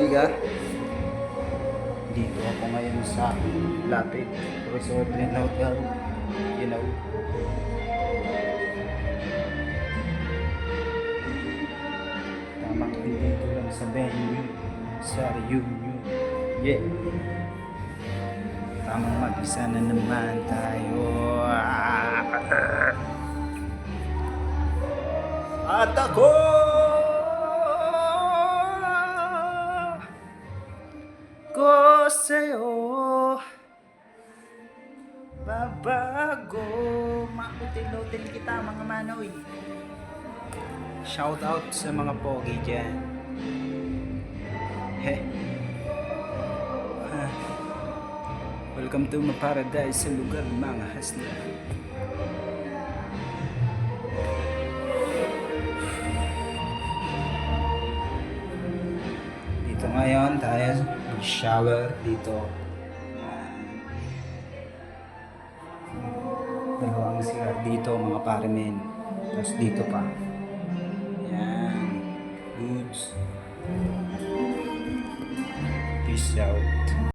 Liga. Dito ako ngayon sa Lapid Resort and Hotel. You know. Tamang dito lang sa venue. Sa reunion. Yeah. Tamang mag-isa na naman tayo. At ako ko sa'yo babago. Makutil-util kita mga manoy. Shout out sa mga pogi dyan. Heh. Welcome to my paradise sa lugar mga hasla. Dito ngayon tayo shower dito. Dalawang CR dito mga paremen. Tapos dito pa. Yan. Goods. Peace out.